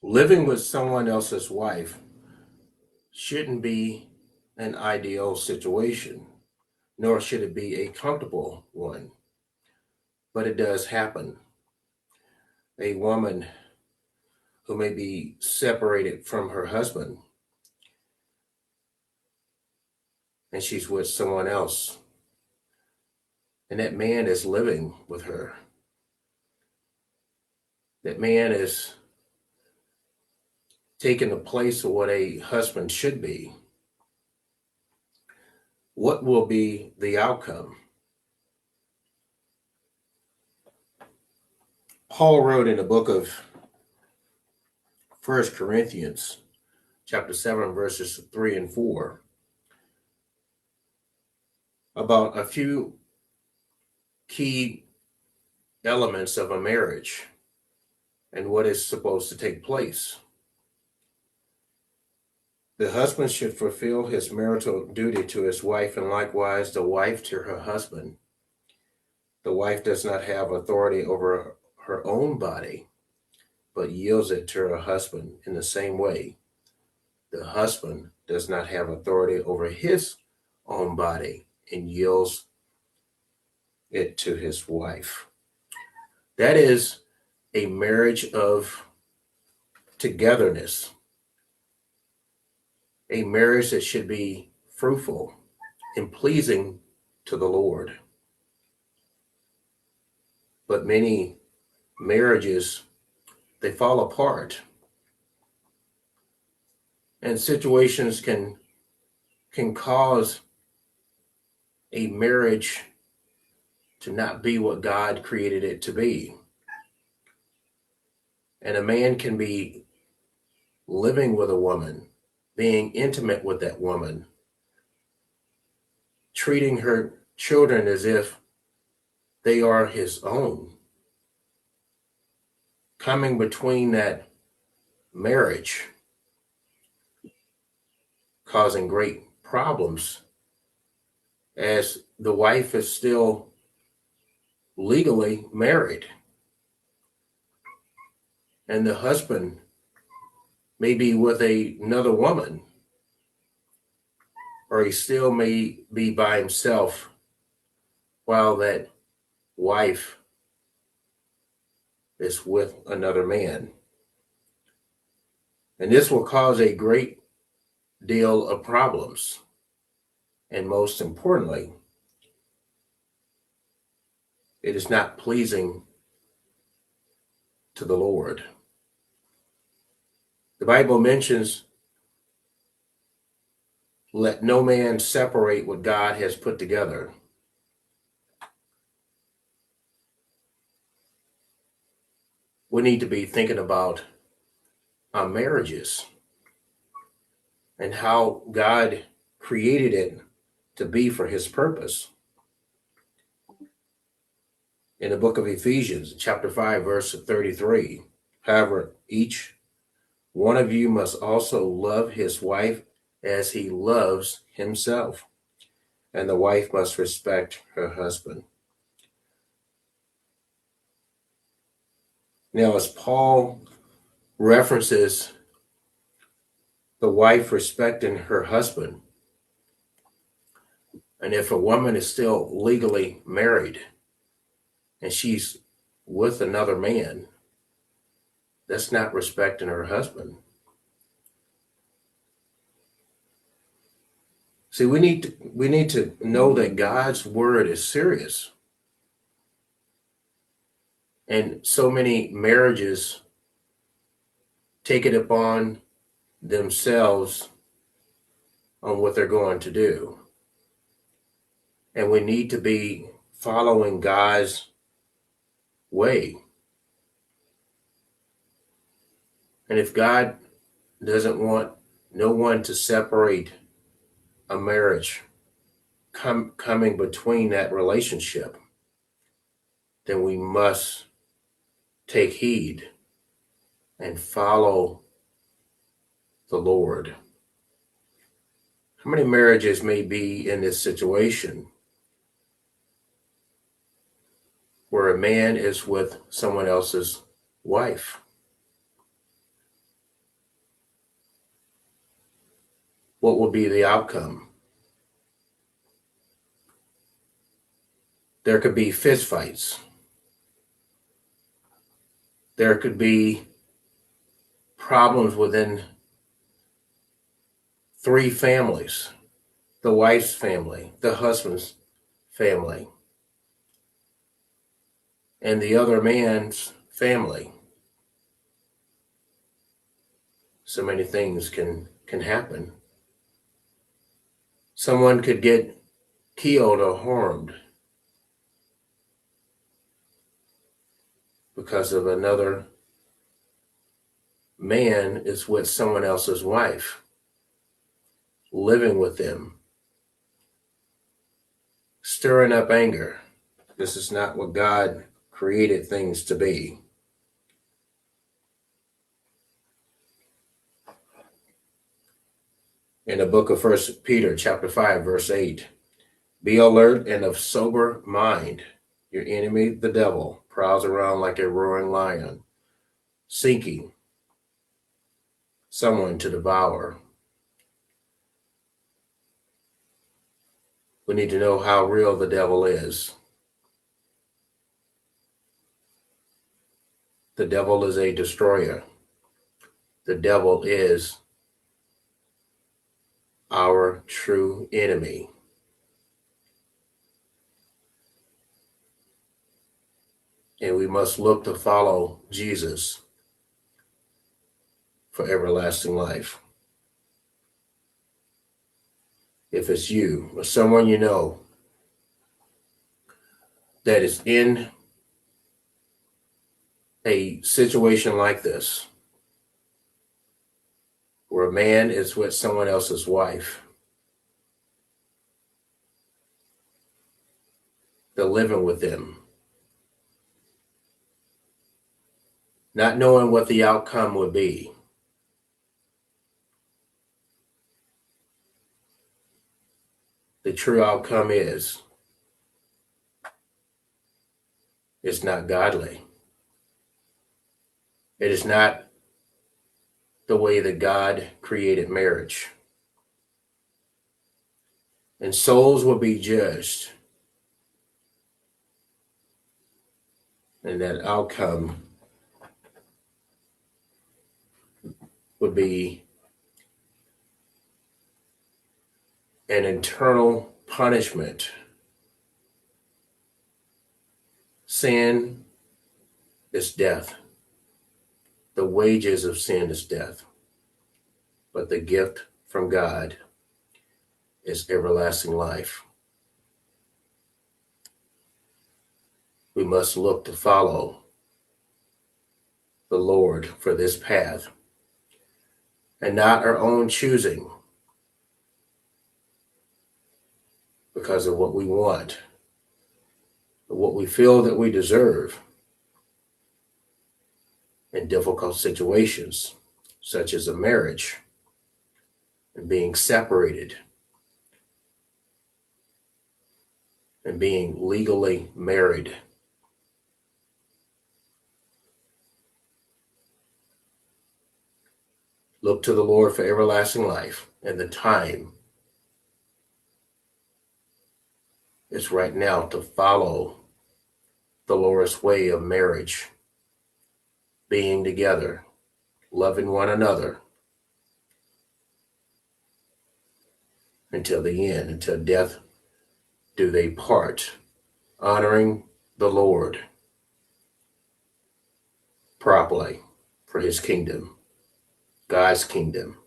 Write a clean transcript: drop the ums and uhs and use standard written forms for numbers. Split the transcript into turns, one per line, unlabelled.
Living with someone else's wife shouldn't be an ideal situation, nor should it be a comfortable one, but it does happen. A woman who may be separated from her husband and she's with someone else, and that man is living with her. That man is taking the place of what a husband should be. What will be the outcome? Paul wrote in the book of 1 Corinthians, chapter 7, verses 3 and 4, about a few key elements of a marriage and what is supposed to take place. The husband should fulfill his marital duty to his wife, and likewise the wife to her husband. The wife does not have authority over her own body, but yields it to her husband in the same way. The husband does not have authority over his own body and yields it to his wife. That is a marriage of togetherness, a marriage that should be fruitful and pleasing to the Lord. But many marriages, they fall apart, and situations can cause a marriage to not be what God created it to be. And a man can be living with a woman, being intimate with that woman, treating her children as if they are his own, coming between that marriage, causing great problems as the wife is still legally married and the husband may be with another woman, or he still may be by himself while that wife is with another man. And this will cause a great deal of problems. And most importantly, it is not pleasing to the Lord. The Bible mentions, let no man separate what God has put together. We need to be thinking about our marriages and how God created it to be for his purpose. In the book of Ephesians, chapter 5, verse 33, however, each one of you must also love his wife as he loves himself, and the wife must respect her husband. Now, as Paul references the wife respecting her husband, and if a woman is still legally married and she's with another man, that's not respecting her husband. See, we need to know that God's word is serious. And so many marriages take it upon themselves on what they're going to do. And we need to be following God's way. And if God doesn't want no one to separate a marriage coming between that relationship, then we must take heed and follow the Lord. How many marriages may be in this situation where a man is with someone else's wife? what will be the outcome? There could be fistfights. There could be problems within 3 families: the wife's family, the husband's family, and the other man's family. So many things can happen. Someone could get killed or harmed because of another man is with someone else's wife, living with them, stirring up anger. This is not what God created things to be. In the book of 1 Peter chapter 5, verse 8, be alert and of sober mind. Your enemy, the devil, prowls around like a roaring lion, seeking someone to devour. We need to know how real the devil is. The devil is a destroyer. The devil is our true enemy. And we must look to follow Jesus for everlasting life. If it's you or someone you know that is in a situation like this, where a man is with someone else's wife, they're living with them, not knowing what the outcome would be. The true outcome is it's not godly. It is not the way that God created marriage. And souls will be judged. And that outcome would be an eternal punishment. Sin is death. The wages of sin is death. But the gift from God is everlasting life. We must look to follow the Lord for this path, and not our own choosing because of what we want, or what we feel that we deserve in difficult situations, such as a marriage and being separated and being legally married. Look to the Lord for everlasting life, and the time is right now to follow the Lord's way of marriage, being together, loving one another until the end, until death do they part, honoring the Lord properly for his kingdom, God's kingdom.